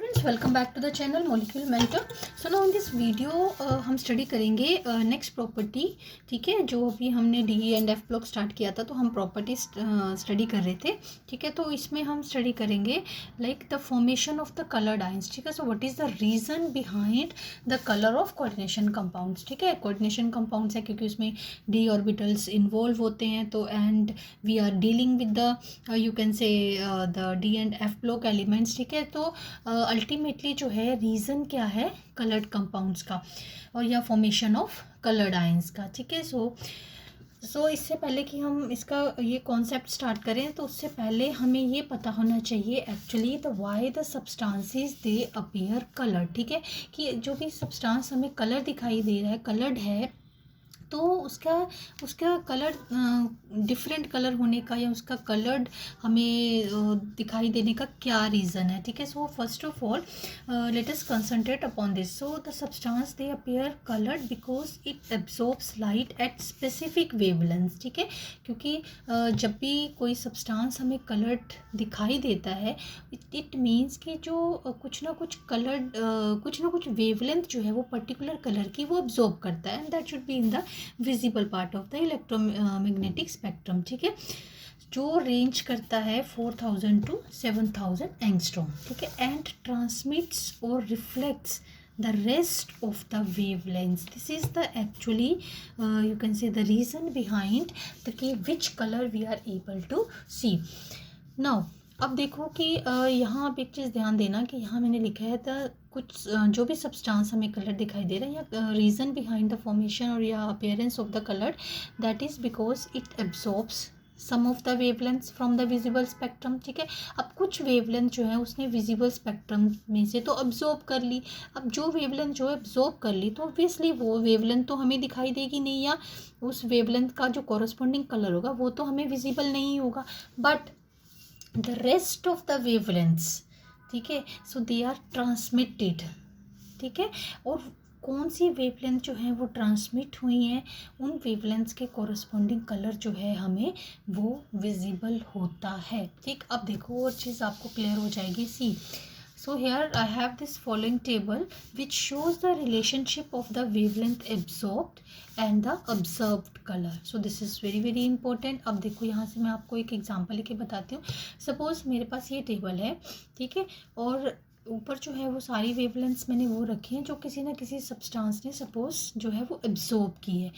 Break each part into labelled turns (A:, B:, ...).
A: Students, welcome back to the channel molecule mentor. So now in this video हम study करेंगे next property. ठीक है, जो अभी हमने D and F block start किया था तो हम प्रॉपर्टी स्टडी कर रहे थे। ठीक है, तो इसमें हम स्टडी करेंगे like the formation of the coloured ions. ठीक है, so what is the reason behind the colour of coordination compounds. ठीक है, कोऑर्डिनेशन कंपाउंड्स है क्योंकि उसमें डी ऑर्बिटल्स इन्वॉल्व होते हैं, तो and we are dealing with the you can say the D and F block elements. ठीक है, तो अल्टीमेटली जो है रीज़न क्या है कलर्ड कंपाउंड्स का और या फॉर्मेशन ऑफ कलर्ड आयंस का। ठीक है, सो इससे पहले कि हम इसका ये कॉन्सेप्ट स्टार्ट करें तो उससे पहले हमें ये पता होना चाहिए actually the why the substances they appear coloured. ठीक है, कि जो भी सब्सटेंस हमें कलर दिखाई दे रहा है, कलर्ड है, तो उसका कलर डिफरेंट कलर होने का या उसका कलर्ड हमें दिखाई देने का क्या रीज़न है। ठीक है, so first of all let us concentrate upon this. So the substance they appear coloured because it absorbs light at specific wavelength. ठीक है, क्योंकि जब भी कोई सब्सटेंस हमें कलर्ड दिखाई देता है इट मीन्स कि जो कुछ ना कुछ वेवलेंथ जो है वो पर्टिकुलर कलर की वो अब्जॉर्ब करता है, and that should be in the visible part of the electromagnetic spectrum. ठीक है, जो रेंज करता है 4000 to 7000 एंगस्ट्रॉम। ठीक है, एंड ट्रांसमिट्स और reflects the rest of the wavelengths. This is the actually you can say the reason behind the which color we are able to see. Now अब देखो कि यहाँ आप एक चीज़ ध्यान देना कि यहाँ मैंने लिखा है द कुछ जो भी सब्सटेंस हमें कलर दिखाई दे रहा है या रीज़न बिहाइंड द फॉर्मेशन और या appearance of the colour, that is because it absorbs some of the wavelength from the visible spectrum. ठीक है, अब कुछ वेवलेंथ जो है उसने विजिबल स्पेक्ट्रम में से तो अब्जॉर्ब कर ली। अब जो वेवलेंथ जो है अब्जॉर्ब कर ली तो ऑब्वियसली वो वेवलेंथ तो हमें दिखाई देगी नहीं, या उस वेवलेंथ का जो कॉरस्पॉन्डिंग कलर होगा वो तो हमें विजिबल नहीं होगा, but the rest of the wavelengths, ठीक है, सो दे आर ट्रांसमिटेड। ठीक है, और कौन सी वेवलेंथ जो है वो ट्रांसमिट हुई हैं उन वेवलेंथ्स के कॉरस्पॉन्डिंग कलर जो है हमें वो विजिबल होता है। ठीक, अब देखो और चीज़ आपको क्लियर हो जाएगी। सी, so here I have this following table which shows the relationship of the wavelength absorbed and the observed color. So this is very very important. अब देखो यहाँ से मैं आपको एक एग्जांपल लेके बताती हूँ। सपोज मेरे पास ये टेबल है, ठीक है, और ऊपर जो है वो सारी वेवलेंथ्स मैंने वो रखी हैं जो किसी ना किसी सब्सटेंस ने सपोज जो है वो एब्जॉर्ब की है।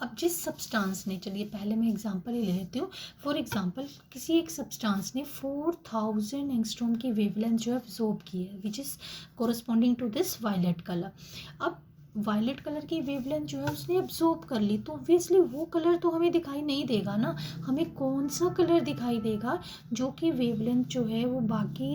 A: अब जिस सब्सटेंस ने, चलिए पहले मैं एग्जांपल ही ले लेती हूँ। फॉर एग्जांपल किसी एक सब्सटेंस ने 4000 एंगस्ट्रॉम की वेवलेंथ जो है एब्जॉर्ब की है which is corresponding to this violet colour. अब वायलेट कलर की वेवलेंथ जो है उसने एब्जॉर्ब कर ली तो ऑब्वियसली वो कलर तो हमें दिखाई नहीं देगा ना। हमें कौन सा कलर दिखाई देगा जो कि वेवलेंथ जो है वो बाकी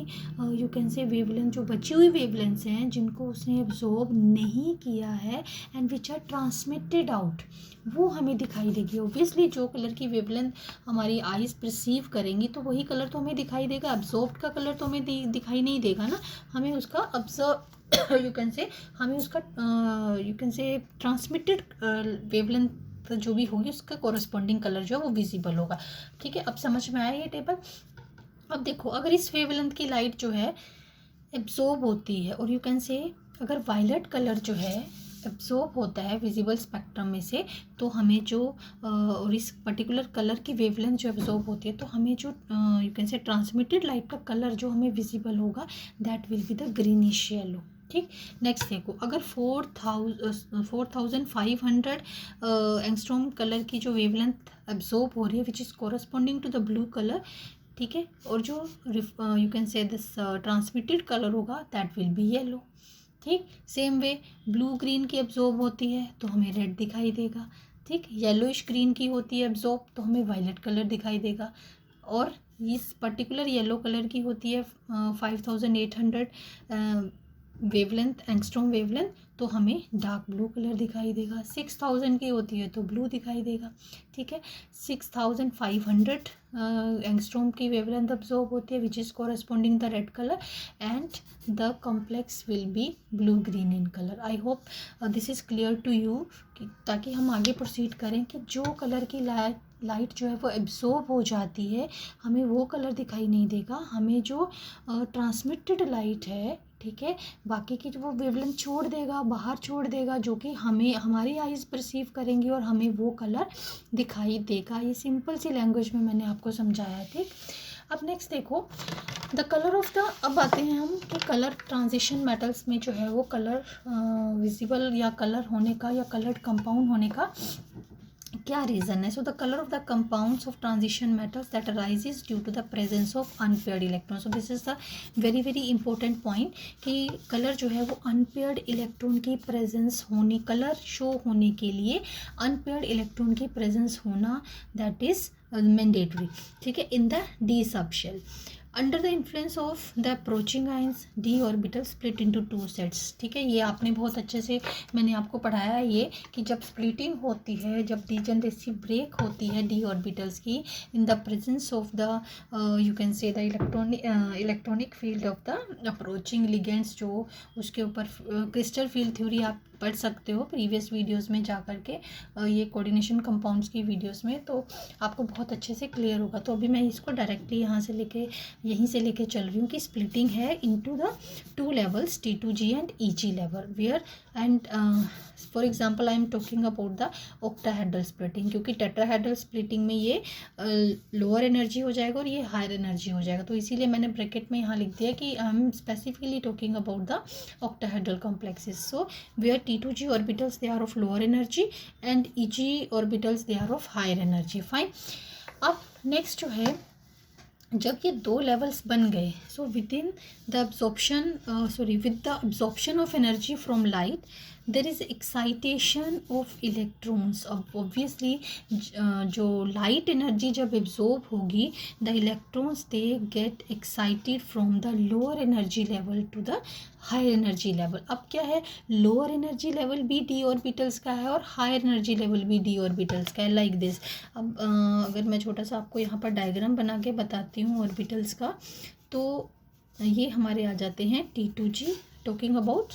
A: यू कैन से वेवलेंथ जो बची हुई वेवलेंथ्स हैं जिनको उसने एब्जॉर्ब नहीं किया है and which are transmitted out, वो हमें दिखाई देगी। ऑब्वियसली जो कलर की वेवलेंथ हमारी आईज परसीव करेंगी तो वही कलर तो हमें दिखाई देगा। एब्जॉर्ब का कलर तो हमें दिखाई नहीं देगा ना, हमें उसका ऑब्जर्व यू कैन से हमें उसका यू कैन से ट्रांसमिटेड वेवलेंथ जो भी होगी उसका कॉरस्पॉन्डिंग कलर जो है वो विजिबल होगा। ठीक है, अब समझ में आया ये टेबल। अब देखो अगर इस वेवलेंथ की लाइट जो है एब्जॉर्ब होती है और यू कैन से अगर वायलेट कलर जो है एब्जॉर्ब होता है विजिबल स्पेक्ट्रम में से, तो हमें जो और इस पर्टिकुलर कलर की वेवलेंथ जो एब्जॉर्ब होती है तो हमें जो यू कैन से ट्रांसमिटेड लाइट का कलर जो हमें विजिबल होगा that will be the greenish yellow. ठीक, नेक्स्ट देखो अगर 4500 एंगस्ट्रॉम कलर की जो वेवलेंथ एब्जॉर्ब हो रही है which is corresponding to the blue colour, ठीक है, और जो you can say this transmitted colour होगा दैट विल बी येलो। ठीक, सेम वे ब्लू ग्रीन की एब्जॉर्ब होती है तो हमें रेड दिखाई देगा। ठीक, येलोइश ग्रीन की होती है एब्जॉर्ब तो हमें वायलेट कलर दिखाई देगा, और इस पर्टिकुलर येलो कलर की होती है 5800 वेवलेंथ एंगस्ट्रॉम वेवलेंथ तो हमें डार्क ब्लू कलर दिखाई देगा। 6000 की होती है तो ब्लू दिखाई देगा। ठीक है, 6500 एंगस्ट्रॉम की वेवलेंथ अब्जॉर्ब होती है which is corresponding the red colour and the complex will be blue green in colour. I hope this is clear to you, ताकि हम आगे प्रोसीड करें कि जो कलर की लाइट जो है वो एब्जॉर्ब हो जाती है हमें वो कलर दिखाई नहीं देगा, हमें जो ट्रांसमिटेड लाइट है ठीक है। बाकी की जो वो वेवलेंथ छोड़ देगा, बाहर छोड़ देगा, जो कि हमें हमारी आइज़ परसीव करेंगी और हमें वो कलर दिखाई देगा। ये सिंपल सी लैंग्वेज में मैंने आपको समझाया है, ठीक। अब नेक्स्ट देखो द कलर ऑफ द, अब आते हैं हम कि कलर ट्रांजिशन मेटल्स में जो है वो कलर विजिबल या कलर होने का या कलर्ड कंपाउंड होने का क्या रीज़न है। So the colour of the compounds of transition metals that arises due to the presence of unpaired electron. So this is the very very important point कि colour जो है वो अनपेयर्ड इलेक्ट्रॉन की presence होने, colour show होने के लिए unpaired electron की प्रेजेंस होना दैट इज मैंडेटरी, ठीक है, in the D sub shell. Under the influence of the approaching ions D orbital split into two sets, ठीक है। ये आपने बहुत अच्छे से मैंने आपको पढ़ाया है ये कि जब स्प्लिटिंग होती है, जब डीजनरेसी ब्रेक होती है डी ऑर्बिटल्स की in the presence of the you can say the electronic field of the approaching ligands, जो उसके ऊपर क्रिस्टल फील्ड थ्योरी आप पढ़ सकते हो प्रीवियस वीडियोस में जा कर के, ये कोऑर्डिनेशन कंपाउंड्स की वीडियोस में, तो आपको बहुत अच्छे से क्लियर होगा। तो अभी मैं इसको डायरेक्टली यहाँ से लेके यहीं से लेके चल रही हूँ कि स्प्लिटिंग है into the two levels T2G and EG level where and for example I am talking about the octahedral splitting, क्योंकि टेट्राहेड्रल स्प्लिटिंग में ये लोअर एनर्जी हो जाएगा और ये हायर एनर्जी हो जाएगा, तो इसीलिए मैंने ब्रैकेट में यहाँ लिख दिया कि I am specifically talking about the octahedral complexes. So where T2G orbitals they are of lower energy and EG orbitals they are of higher energy, fine. अब नेक्स्ट जो है, जब ये दो लेवल्स बन गए, so within the absorption with the absorption of energy from light there is excitation of electrons. अब obviously जो लाइट एनर्जी जब एब्जॉर्ब होगी, the electrons they get excited from the lower energy level to the higher energy level. अब क्या है, lower energy level भी D orbitals का है और हायर एनर्जी लेवल भी डी ऑर्बिटल्स का है, लाइक दिस। अब अगर मैं छोटा सा आपको यहाँ पर डायग्राम बना के बताती हूँ ऑर्बिटल्स का, तो ये हमारे आ जाते हैं T2G, talking about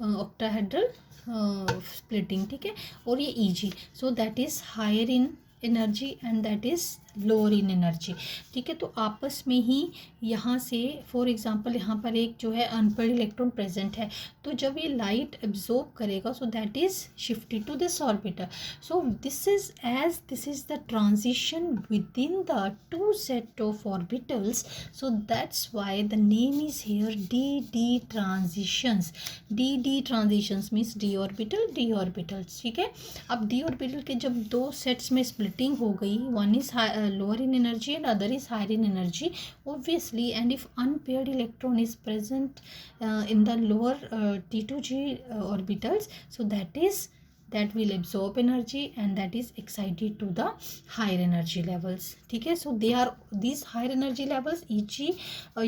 A: octahedral splitting, ठीक है, और ये EG, so that is higher in energy and that is lower in energy, ठीक है। तो आपस में ही यहाँ से फॉर एग्जांपल यहाँ पर एक जो है अनपेयर्ड इलेक्ट्रॉन प्रेजेंट है, तो जब ये लाइट एब्जॉर्ब करेगा, so that is shifted to this orbital. So this is the transition within the two set of orbitals, so that's why the name is here D transitions. D transitions means D orbitals, ठीक है। अब D orbital के जब दो sets में splitting हो गई, one is lower in energy and other is higher in energy, obviously, and if unpaired electron is present in the lower T2G orbitals, so that will absorb energy and that is excited to the higher energy levels, ठीक है। so they are these higher energy levels EG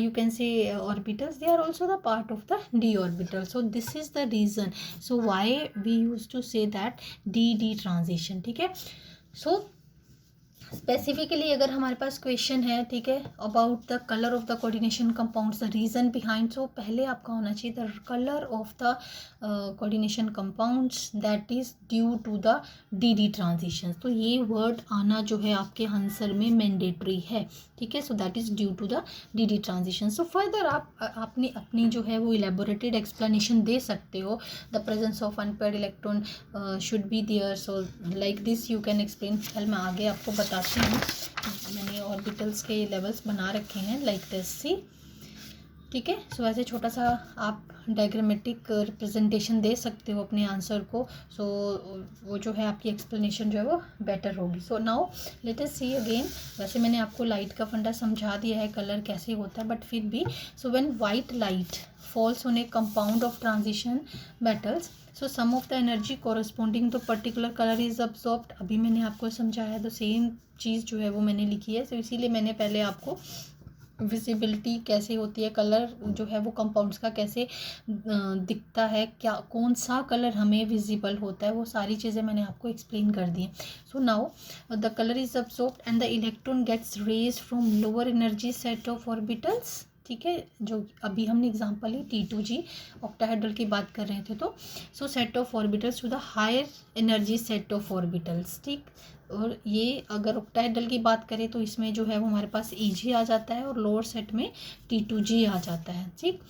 A: you can say orbitals, they are also the part of the d orbital, so this is the reason, so why we used to say that d transition, ठीक है। so specifically अगर हमारे पास question है, ठीक है, about the colour of the coordination compounds, the reason behind, so पहले आपका होना चाहिए the colour of the coordination compounds that is due to the D transition. तो ये वर्ड आना जो है आपके आंसर में मैंडेटरी है, ठीक है। So that is due to the D transition. So further आपने अपनी जो है वो इलेबोरेटेड एक्सप्लेनेशन दे सकते हो, the presence of unpaired electron should be there, so like this you can explain. चल मैं आगे आपको बताती हूँ, मैंने ऑर्बिटल्स के लेवल्स बना रखे हैं लाइक दिस, सी, ठीक है। सो ऐसे छोटा सा आप डायग्रामेटिक रिप्रेजेंटेशन दे सकते हो अपने आंसर को, सो वो जो है आपकी एक्सप्लेनेशन जो है वो बेटर होगी। So now let us see again. वैसे मैंने आपको लाइट का फंडा समझा दिया है, कलर कैसे होता है, बट फिर भी, so when white light falls on a compound of transition metals, so some of the energy corresponding to particular colour is absorbed. अभी मैंने आपको समझाया, तो सेम चीज़ जो है वो मैंने लिखी है, सो इसीलिए मैंने पहले आपको विजिबिलिटी कैसे होती है, कलर जो है वो कंपाउंड्स का कैसे दिखता है, क्या कौन सा कलर हमें विजिबल होता है, वो सारी चीज़ें मैंने आपको एक्सप्लेन कर दी हैं। So now the colour is absorbed and the electron gets raise from lower energy set of orbitals, ठीक है, जो अभी हमने एग्जांपल ही T2G ऑक्टाहेड्रल की बात कर रहे थे, तो so set of orbitals to the higher energy set of orbitals, ठीक। और ये अगर ऑक्टाहेड्रल की बात करें तो इसमें जो है वो हमारे पास EG आ जाता है और लोअर सेट में T2G आ जाता है, ठीक।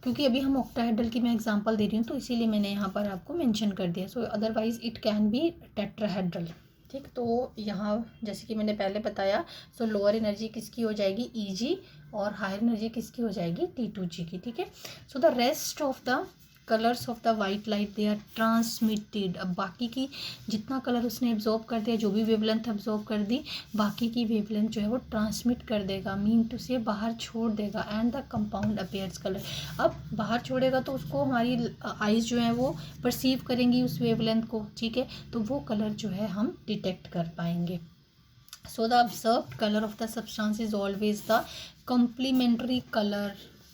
A: क्योंकि अभी हम ऑक्टाहेड्रल की मैं एग्जांपल दे रही हूँ तो इसीलिए मैंने यहाँ पर आपको मेंशन कर दिया। सो otherwise it can be tetrahedral. ठीक, तो यहाँ जैसे कि मैंने पहले बताया, सो लोअर एनर्जी किसकी हो जाएगी, Eg, और हायर एनर्जी किसकी हो जाएगी, T2G की। ठीक है, so the rest of the colours of the white light they are transmitted. अब बाकी की जितना कलर उसने एब्जॉर्ब कर दिया, जो भी वेवलेंथ एब्जॉर्ब कर दी, बाकी की वेवलेंथ जो है वो ट्रांसमिट कर देगा, मीन टू से बाहर छोड़ देगा, and the compound appears colour. अब बाहर छोड़ेगा तो उसको हमारी आइज़ जो है वो परसीव करेंगी उस वेवलेंथ को। ठीक है, तो वो कलर जो है हम डिटेक्ट कर पाएंगे। So the observed colour of the substance is always the complementary colour.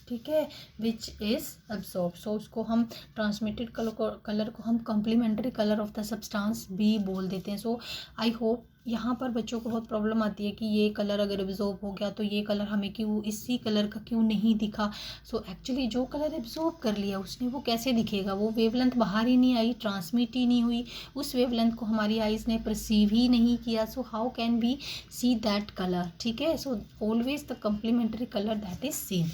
A: ठीक है, विच इज़ अब्सॉर्ब। सो उसको हम ट्रांसमिटेड कलर को हम complementary colour of the substance भी बोल देते हैं। सो आई होप यहाँ पर बच्चों को बहुत प्रॉब्लम आती है कि ये कलर अगर एब्जॉर्ब हो गया तो ये कलर हमें क्यों, इसी कलर का क्यों नहीं दिखा। सो एक्चुअली जो कलर एब्जॉर्ब कर लिया उसने वो कैसे दिखेगा, वो वेवलेंथ बाहर ही नहीं आई, ट्रांसमिट ही नहीं हुई, उस वेवलेंथ को हमारी आइज़ ने परसीव ही नहीं किया। So how can we see that colour. ठीक है, so always the complementary colour that is seen.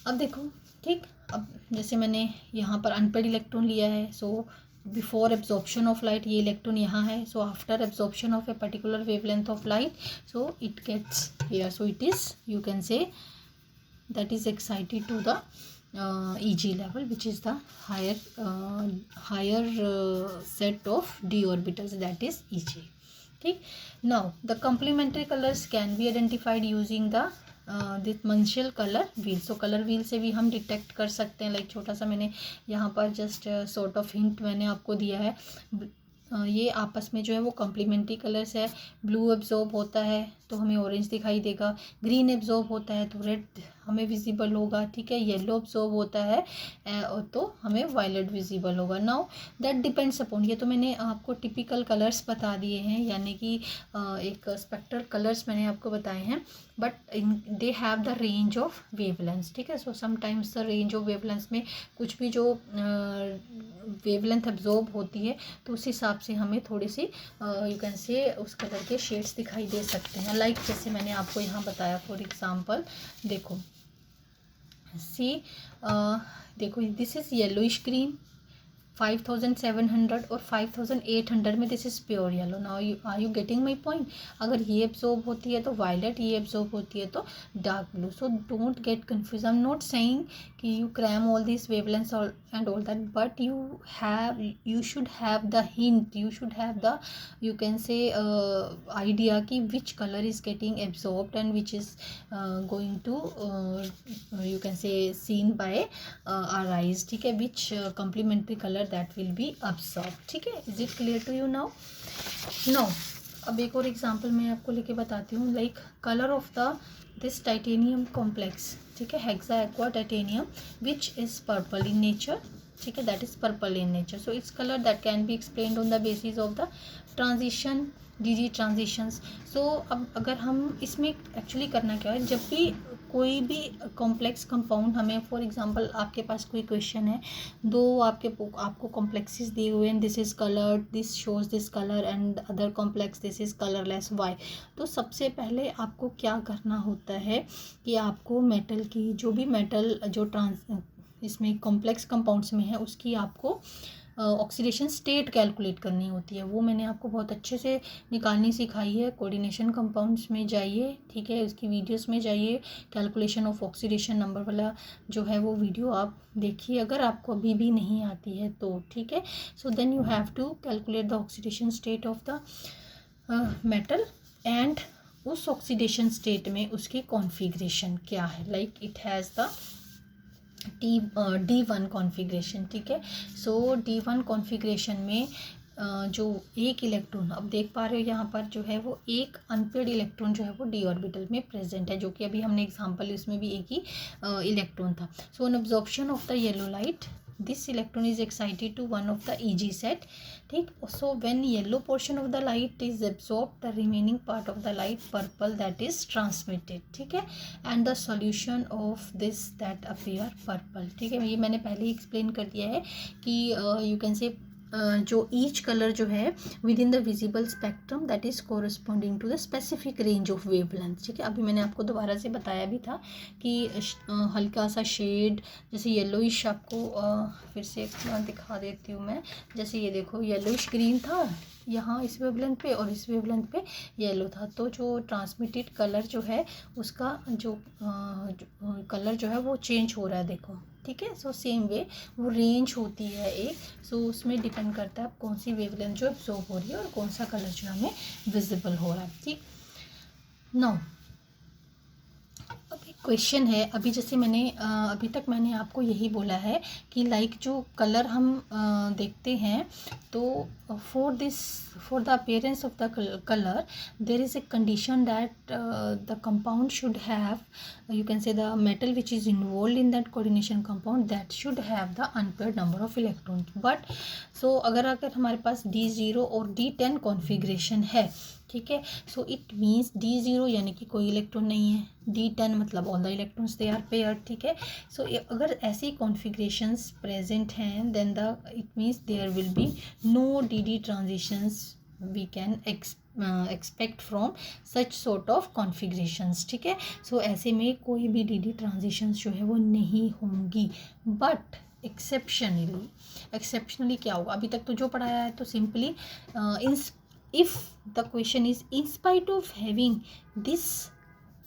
A: अब देखो, ठीक, अब जैसे मैंने यहाँ पर अनपेड इलेक्ट्रॉन लिया है, so before absorption of light ये इलेक्ट्रॉन यहाँ है, so after absorption of a particular wavelength of light, so it gets here, so it is, you can say that is excited to the Eg level, which is the higher set of d orbitals, that is Eg. ठीक, now the complementary colors can be identified using the differential colour wheel. So colour wheel से भी हम detect कर सकते हैं। Like छोटा सा मैंने यहाँ पर जस्ट सॉर्ट ऑफ हिंट मैंने आपको दिया है। ये आपस में जो है वो कम्प्लीमेंट्री कलर्स है। ब्लू एब्जॉर्ब होता है तो हमें ऑरेंज दिखाई देगा, ग्रीन एब्जॉर्ब होता है तो रेड हमें विजिबल होगा। ठीक है, येलो एब्जॉर्ब होता है तो हमें वायलेट विजिबल होगा। नाउ दैट डिपेंड्स अपॉन, ये तो मैंने आपको टिपिकल कलर्स बता दिए हैं, यानी कि एक स्पेक्ट्रल कलर्स मैंने आपको बताए हैं, but they have the range of wavelengths. ठीक है, so sometimes the range of wavelengths में कुछ भी जो वेवलेंथ एब्जॉर्ब होती है तो उस हिसाब से हमें थोड़ी सी यू कैन से उस कलर के शेड्स दिखाई दे सकते हैं। लाइक जैसे मैंने आपको यहाँ बताया, फॉर एग्जांपल देखो, सी देखो, दिस इज़ येलोइश ग्रीन 5700 और 5800 में this is pure yellow. Now are you getting my point. अगर ये एब्जॉर्ब होती है तो वायलेट, ये एब्जॉर्ब होती है तो dark blue. So don't get confuse, I am not saying कि you cram all this wavelengths and all that, but you should have the hint, you should have the, you can say idea कि which color is getting absorbed and which is going to you can say seen by our eyes. ठीक है, which complementary color that will be absorbed. ठीक है, is it clear to you now? Now अब एक और example मैं आपको लेके बताती हूँ। Like colour of the this titanium complex, ठीक है, hexa aqua titanium which is purple in nature. ठीक है, that is purple in nature. So its colour that can be explained on the basis of the transition, D transitions. So अब अगर हम इसमें actually करना क्या है, जब भी कोई भी कॉम्प्लेक्स कंपाउंड हमें, फॉर एग्जांपल आपके पास कोई क्वेश्चन है, दो आपको कॉम्प्लेक्सेस दिए हुए हैं, this is coloured, this shows this colour and other complex this is colourless, why. तो सबसे पहले आपको क्या करना होता है कि आपको मेटल की, जो भी मेटल जो इसमें कॉम्प्लेक्स कंपाउंड्स में है, उसकी आपको ऑक्सीडेशन स्टेट कैलकुलेट करनी होती है। वो मैंने आपको बहुत अच्छे से निकालनी सिखाई है। कोऑर्डिनेशन कंपाउंड्स में जाइए, ठीक है, उसकी वीडियोस में जाइए, कैलकुलेशन ऑफ ऑक्सीडेशन नंबर वाला जो है वो वीडियो आप देखिए, अगर आपको अभी भी नहीं आती है तो। ठीक है, so then you have to calculate the oxidation state of the metal and उस ऑक्सीडेशन स्टेट में उसकी कॉन्फ़िगरेशन क्या है। Like it has the D1 configuration. ठीक है, सो D1 कॉन्फ़िगरेशन में जो एक इलेक्ट्रॉन, अब देख पा रहे हो यहाँ पर जो है वो एक अनपेड इलेक्ट्रॉन जो है वो d ऑर्बिटल में प्रेजेंट है, जो कि अभी हमने एग्जांपल इसमें भी एक ही इलेक्ट्रॉन था। So on absorption of the yellow light this electron is excited to one of the Eg set. ठीक, so when yellow portion of the light is absorbed, the remaining part of the light purple that is transmitted. ठीक है, and the solution of this that appear purple. ठीक है, ये मैंने पहले ही explain कर दिया है कि you can say जो ईच कलर जो है within the visible spectrum that is corresponding to the specific range of wavelength. ठीक है, अभी मैंने आपको दोबारा से बताया भी था कि हल्का सा शेड जैसे येलोइश आपको फिर से दिखा देती हूँ मैं। जैसे ये देखो येलोइश ग्रीन था यहाँ इस वेवलेंथ पे और इस वेवलेंथ पे येलो था, तो जो ट्रांसमिटेड कलर जो है उसका जो कलर जो है वो चेंज हो रहा है देखो। ठीक है, सो सेम वे वो रेंज होती है एक, सो उसमें डिपेंड करता है आप कौन सी वेवलेंथ जो एब्जॉर्ब हो रही है और कौन सा कलर जो हमें विजिबल हो रहा है। ठीक, नाउ अभी क्वेश्चन है, अभी जैसे मैंने अभी तक मैंने आपको यही बोला है कि लाइक जो कलर हम देखते हैं तो for the appearance of the colour there is a condition that the compound should have, you can say the metal which is involved in that coordination compound that should have the unpaired number of electrons, but so अगर हमारे पास D0 और D10 configuration है, ठीक है, so it means D0 यानी कि कोई electron नहीं है, D10 मतलब all the electrons they are paired. ठीक है, सो अगर ऐसी कॉन्फ़िगरेशंस प्रेजेंट हैं then the it means there will be no DD transitions we can expect from such sort of configurations. ठीक है, सो ऐसे में कोई भी DD ट्रांजिशंस जो है वो नहीं होंगी, बट एक्सेप्शनली क्या होगा, अभी तक तो जो पढ़ाया है तो simply if the question is in spite of having this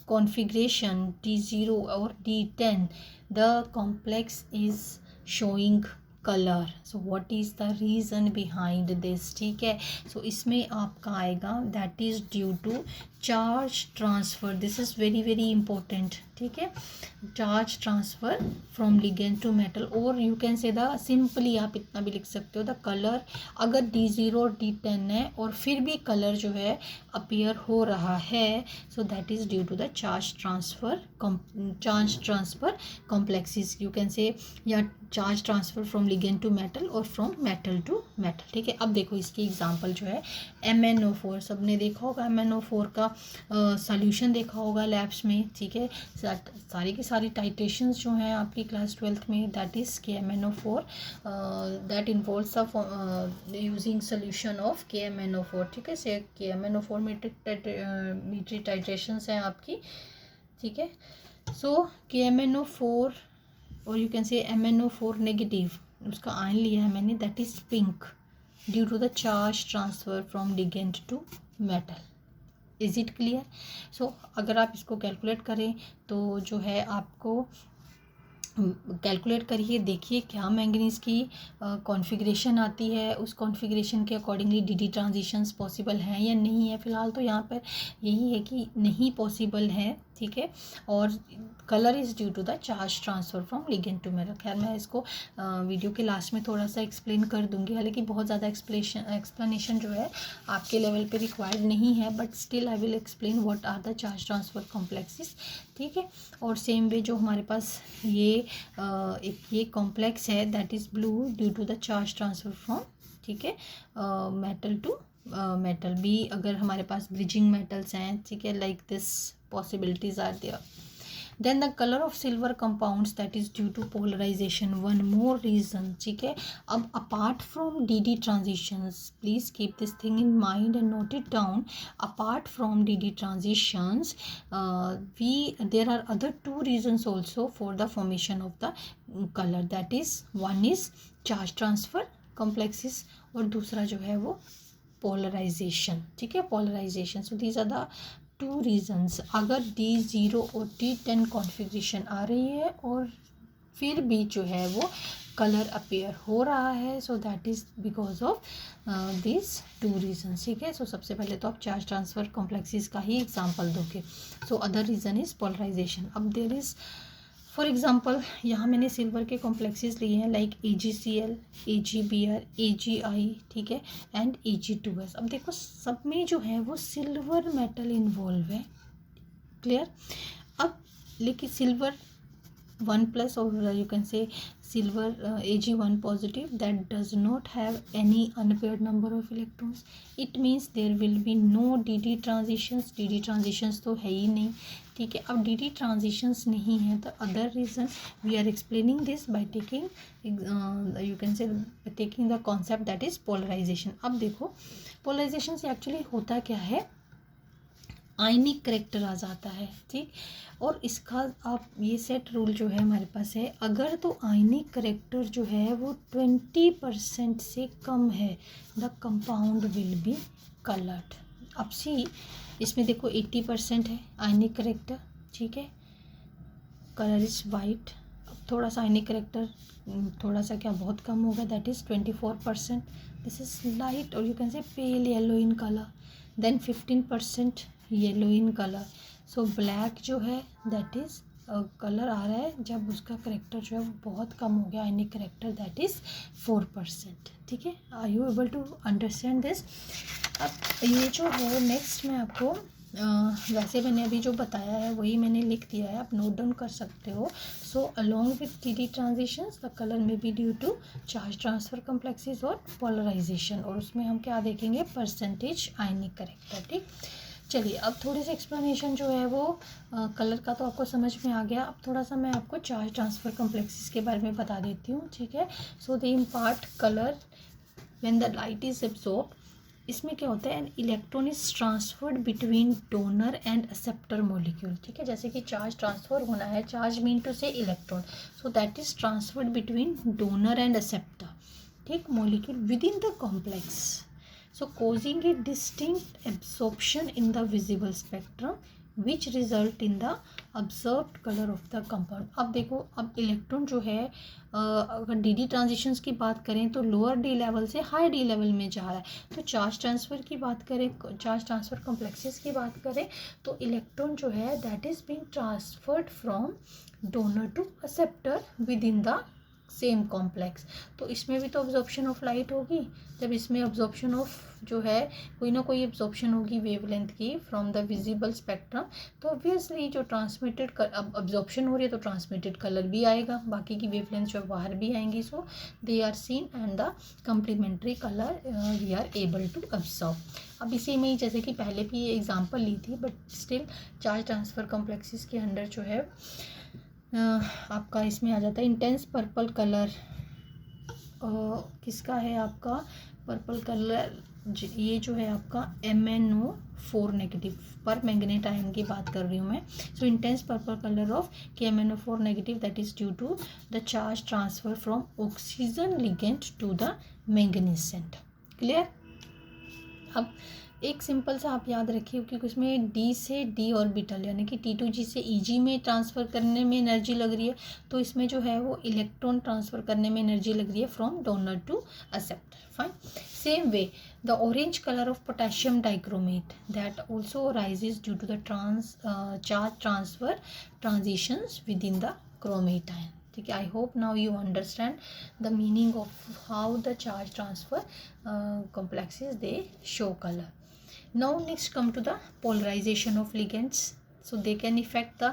A: configuration D0 or D10 the complex is showing color, so what is the reason behind this। ठीक है, so इसमें आपका आएगा that is due to charge transfer, this is very very important। ठीक है, charge transfer from ligand to metal, और you can say the simply आप इतना भी लिख सकते हो द कलर, अगर D0 और D10 है और फिर भी कलर जो है अपीयर हो रहा है, so that is due to the charge transfer complexes, you can say, या charge transfer from ligand to metal और फ्रॉम मेटल टू मेटल। ठीक है, अब देखो इसकी एग्जांपल जो है MnO4, सबने देखा होगा MnO4 का सॉल्यूशन देखा होगा लैब्स में। ठीक है, सारी की सारी टाइट्रेशंस जो हैं आपकी क्लास 12th में that is KMnO4 that involves using solution of KMnO4। ठीक है, से KMnO4 मीट्री टाइट्रेशंस हैं आपकी। ठीक है, सो KMnO4 और यू कैन से MnO4 नेगेटिव, उसका आयन लिया है मैंने that is pink due to the charge transfer from ligand to metal. Is it clear? So अगर आप इसको कैलकुलेट करें तो जो है आपको कैलकुलेट करिए, देखिए क्या मैंगनीज़ की कॉन्फ़िगरेशन आती है, उस कॉन्फ़िगरेशन के अकॉर्डिंगली DD ट्रांजिशंस पॉसिबल हैं या नहीं है। फ़िलहाल तो यहाँ पर यही है कि नहीं पॉसिबल है। ठीक है, और colour is due to the charge transfer from ligand to metal. खैर मैं इसको वीडियो के लास्ट में थोड़ा सा एक्सप्लेन कर दूंगी, हालांकि बहुत ज़्यादा एक्सप्लेनेशन जो है आपके लेवल पे रिक्वायर्ड नहीं है, but still I will explain what are the charge transfer complexes. ठीक है, और सेम वे जो हमारे पास ये कॉम्प्लेक्स है that is blue due to the charge transfer from, ठीक है, मेटल टू मेटल भी, अगर हमारे पास ब्रिजिंग मेटल्स हैं, ठीक है, like this possibilities are there। Then the color of silver compounds that is due to polarization, one more reason। ठीक है, अब apart from DD transitions, please keep this thing in mind and note it down, apart from DD transitions there are other two reasons also for the formation of the color, that is one is charge transfer complexes और दूसरा जो है वो polarization। ठीक है, polarization, so these are the two reasons. अगर D0 और D10 configuration आ रही है और फिर भी जो है वो कलर अपीयर हो रहा है, so that is because of this two reasons. ठीक है, सो सबसे पहले तो आप चार्ज ट्रांसफ़र कॉम्प्लेक्सेस का ही एग्जांपल दोगे, so other reason is polarisation. अब देयर इज़ फॉर एग्ज़ाम्पल यहाँ मैंने सिल्वर के कॉम्प्लेक्सेस लिए हैं लाइक AgCl, AgBr, AgI, ठीक है, एंड Ag2S। अब देखो सब में जो है वो सिल्वर मेटल इन्वॉल्व है, क्लियर। अब लेकिन सिल्वर 1+ और यू कैन से silver Ag1 positive that does not have any unpaired number of electrons, it means there will be no DD transitions। DD transitions तो है ही नहीं, ठीक है। अब डी ट्रांजिशंस नहीं है तो other reason we are explaining this by taking you can say taking the concept that is polarisation. अब देखो पोलराइजेशन से एक्चुअली होता क्या है, आयनिक करेक्टर आ जाता है, ठीक। और इसका आप ये सेट रूल जो है हमारे पास है, अगर तो आयनिक करेक्टर जो है वो 20% से कम है the compound will be coloured. अब सी इसमें देखो 80% है आयनिक करेक्टर, ठीक है, कलर इज वाइट। अब थोड़ा सा आयनिक करेक्टर थोड़ा सा क्या बहुत कम होगा, that is 24%, this is light और you can say pale yellow in colour. Then 15% yellow in colour. So black जो है दैट इज़ कलर आ रहा है जब उसका करेक्टर जो है वो बहुत कम हो गया, आयनिक करेक्टर दैट इज़ 4%, ठीक है। Are you able to understand this? अब ये जो है नेक्स्ट मैं आपको वैसे मैंने अभी जो बताया है वही मैंने लिख दिया है, आप नोट डाउन कर सकते हो। So along with d transitions the colour में be due to charge transfer complexes और पोलराइजेशन, और उसमें हम क्या देखेंगे, परसेंटेज आयनिक करेक्टर, ठीक। चलिए अब थोड़ी सी एक्सप्लेनेशन जो है वो कलर का तो आपको समझ में आ गया। अब थोड़ा सा मैं आपको चार्ज ट्रांसफर कॉम्प्लेक्सेस के बारे में बता देती हूँ, ठीक है। So they impart colour when the light is absorbed. इसमें क्या होता है, an electron is transferred between donor and acceptor molecule, ठीक है। जैसे कि चार्ज ट्रांसफर होना है, charge mean to say electron, so that is transferred between donor and acceptor, ठीक, molecule within the complex, so causing a distinct absorption in the visible spectrum which result in the observed color of the compound। अब देखो अब electron जो है अगर D transitions की बात करें तो लोअर डी लेवल से हाई डी लेवल में जा रहा है। तो चार्ज ट्रांसफ़र की बात करें, चार्ज ट्रांसफ़र कॉम्प्लेक्सेस की बात करें तो इलेक्ट्रॉन जो है that is being transferred from donor to acceptor with in the same complex. तो इसमें भी तो अब्जॉर्प्शन ऑफ लाइट होगी, जब इसमें अब्जॉर्प्शन ऑफ जो है कोई ना कोई अब्जॉर्प्शन होगी वेवलेंथ की फ्रॉम द विजिबल स्पेक्ट्रम, तो ऑब्वियसली जो ट्रांसमिटेड अब्जॉर्प्शन हो रही है तो ट्रांसमिटेड कलर भी आएगा, बाकी की वेवलेंथ जो बाहर भी आएंगी, so they are seen and the complementary colour we are able to absorb. अब इसी में ही जैसे कि पहले भी एग्जाम्पल ली थी but still charge transfer complexes के अंडर जो है आपका इसमें आ जाता है इंटेंस पर्पल कलर। किसका है आपका पर्पल कलर, ये जो है आपका MnO4 नेगेटिव पर मैंगनेट आयन की बात कर रही हूँ मैं। So intense purple colour of KMnO4 negative that is due to the charge transfer from oxygen ligand to the manganese centre. Clear? अब एक सिंपल सा आप याद रखिए कि उसमें डी से डी ऑर्बिटल यानी कि T2G से EG में ट्रांसफ़र करने में एनर्जी लग रही है, तो इसमें जो है वो इलेक्ट्रॉन ट्रांसफ़र करने में एनर्जी लग रही है from donor to acceptor. Fine. Same way the orange colour of potassium dichromate that also rises due to the charge transfer transitions within the chromate ion, ठीक है। I hope now you understand the meaning of how the charge transfer complexes they show color. Now next come to the polarization of ligands. So they can affect the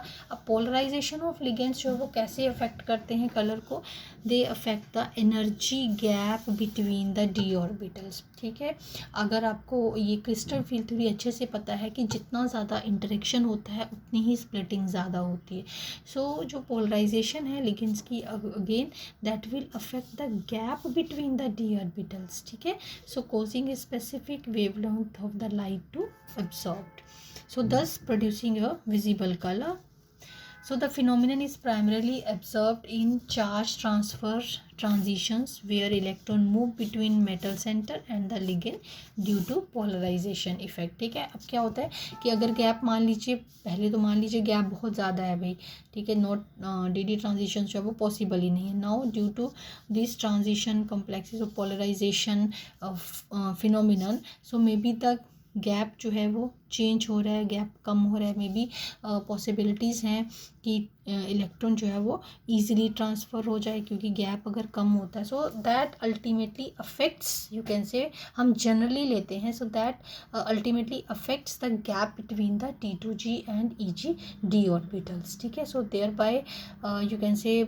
A: polarization of ligands जो वो कैसे affect करते हैं colour को, they affect the energy gap between the d orbitals, ठीक है। अगर आपको ये क्रिस्टल फील्ड थ्योरी अच्छे से पता है कि जितना ज़्यादा इंटरेक्शन होता है उतनी ही स्प्लिटिंग ज़्यादा होती है। सो जो पोलराइजेशन है लिगेंड्स की again that will affect the gap between the d orbitals, ठीक है। So causing a specific wavelength of the light to absorbed, so thus producing a visible color. So the phenomenon is primarily observed in charge transfer transitions where electron move between metal center and the ligand due to polarization effect, ठीक है। अब क्या होता है कि अगर gap मान लीजिए, पहले तो मान लीजिए गैप बहुत ज़्यादा है भाई, ठीक है, नॉट डी ट्रांजिशन जो है वो पॉसिबल ही नहीं है। Now due to this transition complexes of polarisation phenomenon, so may be the gap जो है वो चेंज हो रहा है, गैप कम हो रहा है, मे बी पॉसिबिलिटीज़ हैं कि इलेक्ट्रॉन जो है वो ईजिली ट्रांसफ़र हो जाए क्योंकि गैप अगर कम होता है। So that ultimately affects, you can say हम जनरली लेते हैं, so that ultimately affects the gap between the T2G and EG D orbitals, ठीक है। So thereby you can say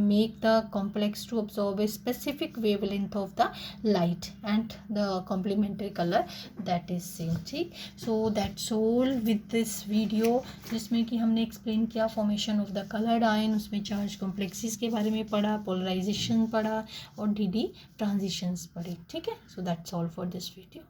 A: make the complex to absorb a specific wavelength of the light and the complementary colour that is same, ठीक। ठीक। So that's all with this video, जिसमें कि हमने explain किया formation of the coloured ion, उसमें charge complexes के बारे में पढ़ा, पोलराइजेशन पढ़ा और डी ट्रांजिशंस पढ़े। ठीक है, सो that's all for this video.